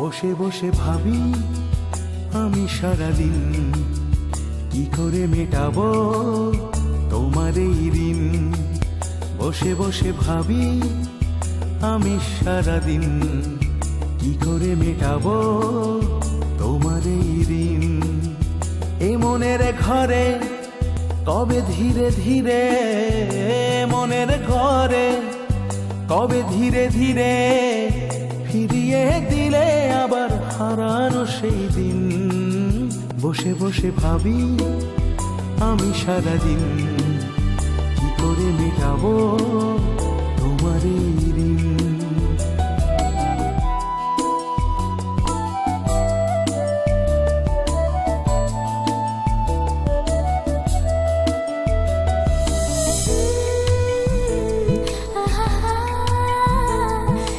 বসে বসে ভাবি আমি সারাদিন কি করে মেটাবো তোমার এই ঋণ। বসে বসে ভাবি আমি সারাদিন কি করে মেটাবো তোমার এই ঋণ। এ মনের ঘরে কবে ধীরে ধীরে, মনের ঘরে কবে ধীরে ধীরে ফিরিয়ে দিলে আবার হারানো সেই দিন। বসে বসে ভাবি আমি সারাদিন কি করে মেটাবো তোমার এই ঋণ।